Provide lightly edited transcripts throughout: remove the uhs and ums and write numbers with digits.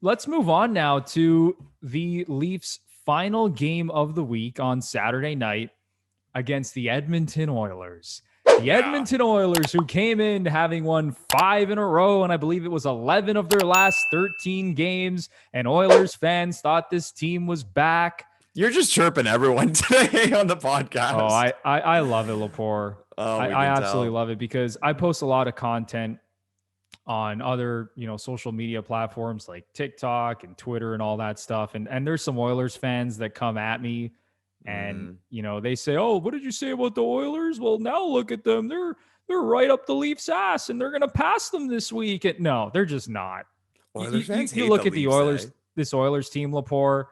let's move on now to the Leafs' final game of the week on Saturday night against the Edmonton Oilers. The Yeah. Edmonton Oilers, who came in having won 5 in a row, and I believe it was 11 of their last 13 games, and Oilers fans thought this team was back. You're just chirping everyone today on the podcast. Oh, I love it, Lepore. I absolutely love it because I post a lot of content on other, social media platforms like TikTok and Twitter and all that stuff. And there's some Oilers fans that come at me and, they say, "Oh, what did you say about the Oilers? Well, now look at them. They're right up the Leafs' ass and they're going to pass them this week." And no, they're just not. Oilers fans you hate look the at the Leafs, Oilers, this Oilers team, Lepore.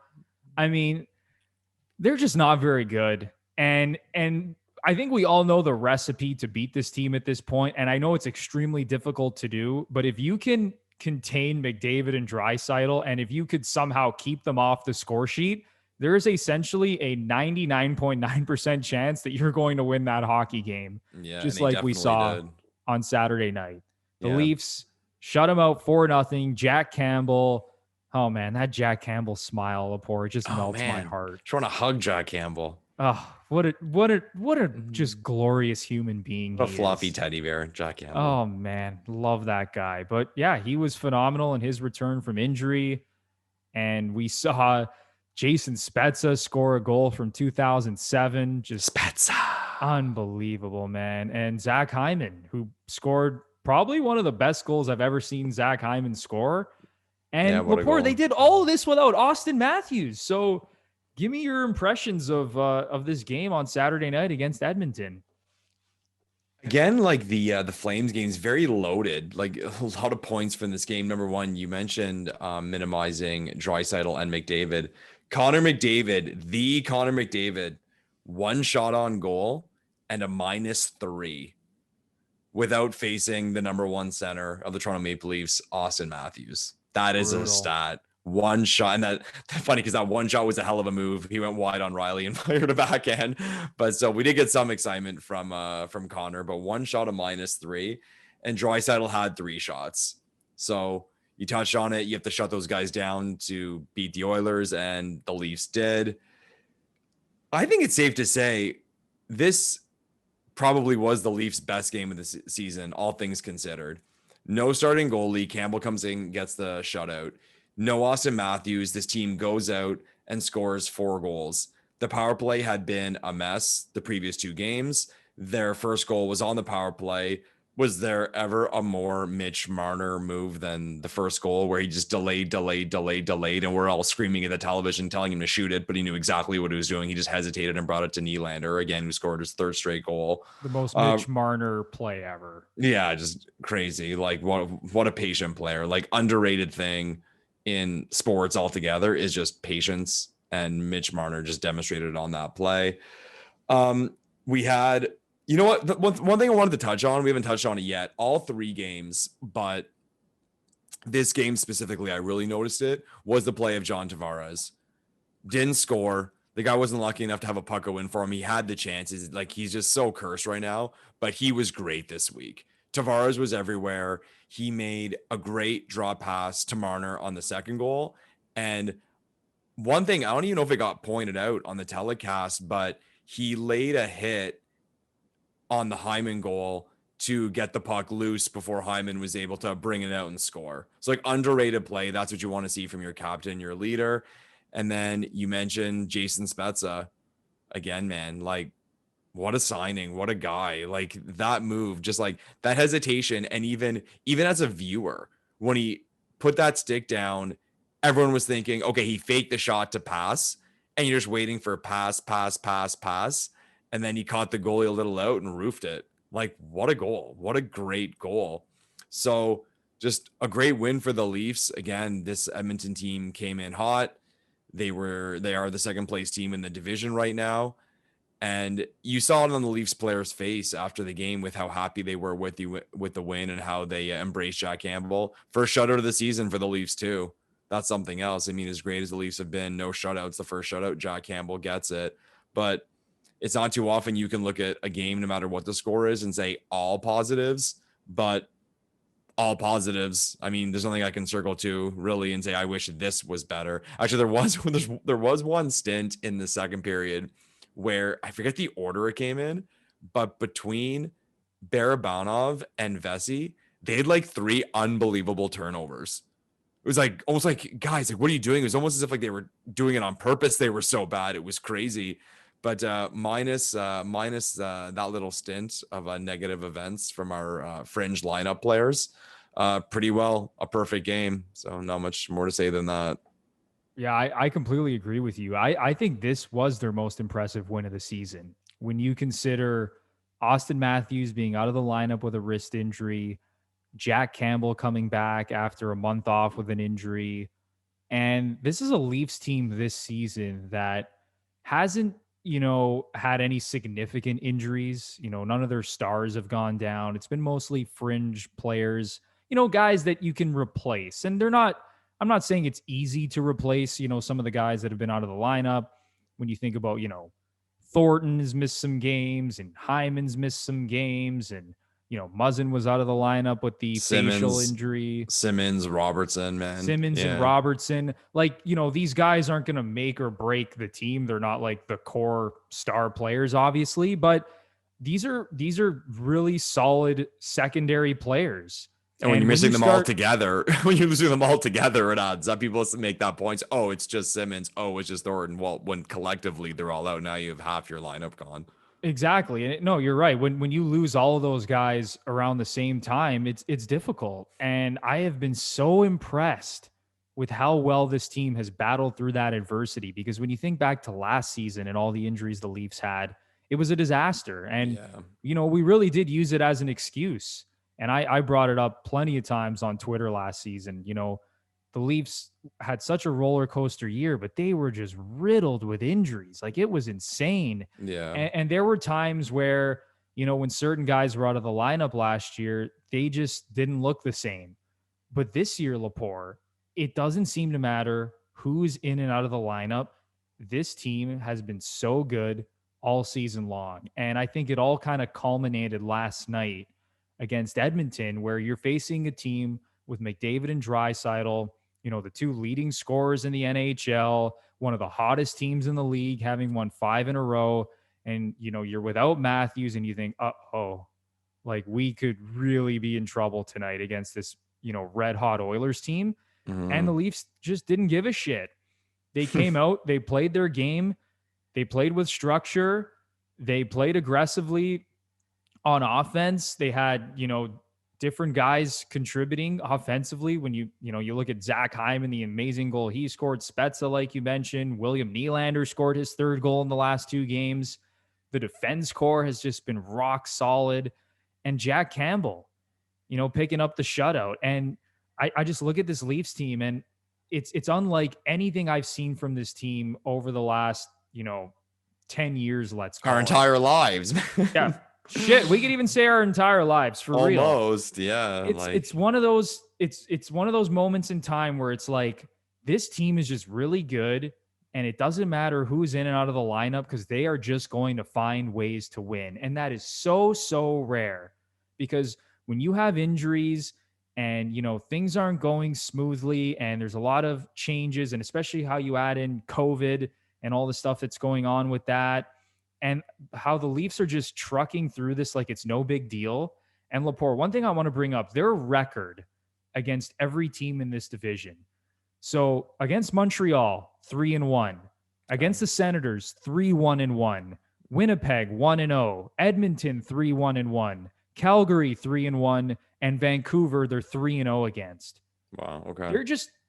I mean, they're just not very good. And I think we all know the recipe to beat this team at this point, and I know it's extremely difficult to do, but if you can contain McDavid and Draisaitl, and if you could somehow keep them off the score sheet, there is essentially a 99.9% chance that you're going to win that hockey game, just like we saw on Saturday night. The Leafs shut them out 4-0. Jack Campbell, oh man, that Jack Campbell smile, Lepore, just melts my heart. Just want to hug Jack Campbell. Oh, what a just glorious human being. A fluffy teddy bear, Jack Campbell. Oh man, love that guy. But yeah, he was phenomenal in his return from injury. And we saw Jason Spezza score a goal from 2007. Just Spezza. Unbelievable, man. And Zach Hyman, who scored probably one of the best goals I've ever seen Zach Hyman score. And Lepore, they did all of this without Austin Matthews. So give me your impressions of this game on Saturday night against Edmonton. Again, like the Flames game is very loaded. Like a lot of points from this game. Number one, you mentioned minimizing Draisaitl and McDavid. Connor McDavid, one shot on goal and a -3 without facing the number one center of the Toronto Maple Leafs, Austin Matthews. That is a stat. One shot, and that's funny because that one shot was a hell of a move. He went wide on Riley and fired a backhand. But so we did get some excitement from Connor, but one shot, a -3, and Draisaitl had 3 shots. So you touched on it. You have to shut those guys down to beat the Oilers, and the Leafs did. I think it's safe to say this probably was the Leafs' best game of the season, all things considered. No starting goalie. Campbell comes in, gets the shutout. No Austin Matthews. This team goes out and scores 4 goals. The power play had been a mess the previous 2 games. Their first goal was on the power play. Was there ever a more Mitch Marner move than the first goal where he just delayed, and we're all screaming at the television telling him to shoot it, but he knew exactly what he was doing. He just hesitated and brought it to Nylander, again, who scored his 3rd straight goal. The most Mitch Marner play ever. Yeah, just crazy. Like, what a patient player. Like, underrated thing in sports altogether is just patience, and Mitch Marner just demonstrated it on that play. We had, you know what, one thing I wanted to touch on, we haven't touched on it yet, all 3 games, but this game specifically, I really noticed it, was the play of John Tavares. Didn't score. The guy wasn't lucky enough to have a puck go in for him. He had the chances. Like, he's just so cursed right now, but he was great this week. Tavares was everywhere. He made a great draw pass to Marner on the second goal. And one thing, I don't even know if it got pointed out on the telecast, but he laid a hit on the Hyman goal to get the puck loose before Hyman was able to bring it out and score. It's like underrated play. That's what you want to see from your captain, your leader. And then you mentioned Jason Spezza. Again, man, like, what a signing, what a guy. Like, that move, just like that hesitation. And even as a viewer, when he put that stick down, everyone was thinking, okay, he faked the shot to pass, and you're just waiting for pass. And then he caught the goalie a little out and roofed it. Like, what a goal. What a great goal. So just a great win for the Leafs. Again, this Edmonton team came in hot. They are the 2nd place team in the division right now. And you saw it on the Leafs players' face after the game with how happy they were with the win and how they embraced Jack Campbell. First shutout of the season for the Leafs too. That's something else. I mean, as great as the Leafs have been, no shutouts. The first shutout, Jack Campbell gets it. But it's not too often you can look at a game, no matter what the score is, and say all positives. But all positives. I mean, there's nothing I can circle to really and say I wish this was better. Actually, there was one stint in the second period where I forget the order it came in, but between Barabanov and Vesey, they had like 3 unbelievable turnovers. It was like almost like, guys, like, what are you doing? It was almost as if like they were doing it on purpose. They were so bad. It was crazy. But minus that little stint of negative events from our fringe lineup players, pretty well a perfect game. So not much more to say than that. Yeah, I completely agree with you. I think this was their most impressive win of the season. When you consider Austin Matthews being out of the lineup with a wrist injury, Jack Campbell coming back after a month off with an injury. And this is a Leafs team this season that hasn't, had any significant injuries. None of their stars have gone down. It's been mostly fringe players, guys that you can replace. And I'm not saying it's easy to replace, some of the guys that have been out of the lineup. When you think about, Thornton has missed some games and Hyman's missed some games, and Muzzin was out of the lineup with the facial injury. Simmons, Robertson, man. Simmons and Robertson. Like, these guys aren't going to make or break the team. They're not like the core star players, obviously, but these are really solid secondary players. And when you're missing them all together, when you're losing them all together, it adds up. People make that point. Oh, it's just Simmons. Oh, it's just Thornton. Well, when collectively they're all out, now you have half your lineup gone. Exactly. And no, you're right. When you lose all of those guys around the same time, it's difficult. And I have been so impressed with how well this team has battled through that adversity, because when you think back to last season and all the injuries the Leafs had, it was a disaster. And, we really did use it as an excuse. And I brought it up plenty of times on Twitter last season. The Leafs had such a roller coaster year, but they were just riddled with injuries. Like, it was insane. Yeah. And there were times where, when certain guys were out of the lineup last year, they just didn't look the same. But this year, Lepore, it doesn't seem to matter who's in and out of the lineup. This team has been so good all season long. And I think it all kind of culminated last night against Edmonton, where you're facing a team with McDavid and Draisaitl, the 2 leading scorers in the NHL, one of the hottest teams in the league, having won 5 in a row. And, you're without Matthews and you think, like, we could really be in trouble tonight against this, red hot Oilers team. Mm-hmm. And the Leafs just didn't give a shit. They came out, they played their game. They played with structure. They played aggressively on offense. They had, different guys contributing offensively. When you look at Zach Hyman, the amazing goal he scored, Spezza, like you mentioned, William Nylander scored his 3rd goal in the last 2 games. The defense core has just been rock solid. And Jack Campbell, picking up the shutout. And I just look at this Leafs team, and it's unlike anything I've seen from this team over the last, 10 years, let's call our entire lives. Yeah. Shit, we could even say our entire lives, for real. Almost, yeah. It's one of those moments in time where it's like, this team is just really good, and it doesn't matter who's in and out of the lineup, because they are just going to find ways to win. And that is so rare, because when you have injuries and things aren't going smoothly and there's a lot of changes, and especially how you add in COVID and all the stuff that's going on with that, and how the Leafs are just trucking through this like it's no big deal. And Lepore, one thing I want to bring up, their record against every team in this division. So against Montreal, 3-1. Against the Senators, 3-1-1. Winnipeg, 1-0. Edmonton, 3-1-1. Calgary, 3-1. And Vancouver, they're 3-0 against. Wow, okay.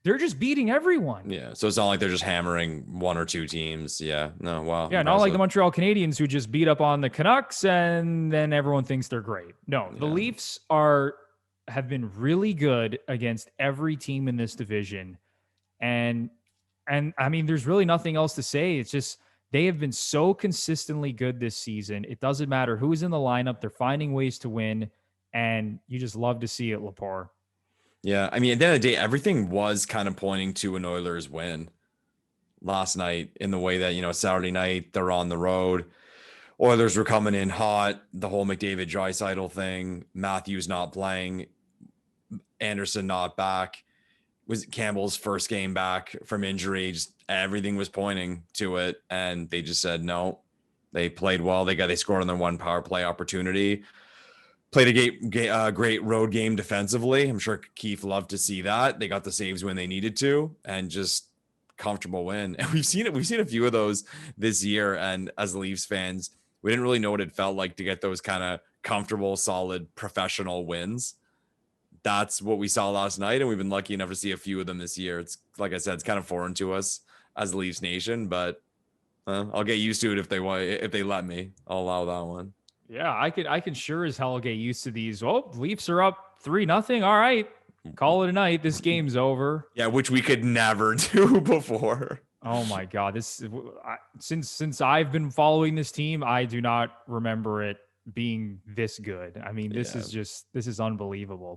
They're just beating everyone. Yeah, so it's not like they're just hammering 1 or 2 teams. Yeah, no, wow. Yeah, not like the Montreal Canadiens, who just beat up on the Canucks and then everyone thinks they're great. No, the Leafs have been really good against every team in this division. And I mean, there's really nothing else to say. It's just they have been so consistently good this season. It doesn't matter who's in the lineup. They're finding ways to win, and you just love to see it, Lepore. Yeah, I mean, at the end of the day, everything was kind of pointing to an Oilers win last night, in the way that, Saturday night, they're on the road. Oilers were coming in hot. The whole McDavid Draisaitl thing, Matthews not playing. Anderson not back. Was Campbell's first game back from injury. Just everything was pointing to it. And they just said, no, they played well. They scored on their one power play opportunity. Played a great road game defensively. I'm sure Keefe loved to see that. They got the saves when they needed to, and just comfortable win. And we've seen a few of those this year. And as Leafs fans, we didn't really know what it felt like to get those kind of comfortable, solid, professional wins. That's what we saw last night, and we've been lucky enough to see a few of them this year. It's like I said, it's kind of foreign to us as Leafs Nation, but I'll get used to it if they let me. I'll allow that one. Yeah, I can sure as hell get used to these. Oh, Leafs are up 3-0. All right, call it a night. This game's over. Yeah, which we could never do before. Oh my God, since I've been following this team, I do not remember it being this good. I mean, this is unbelievable.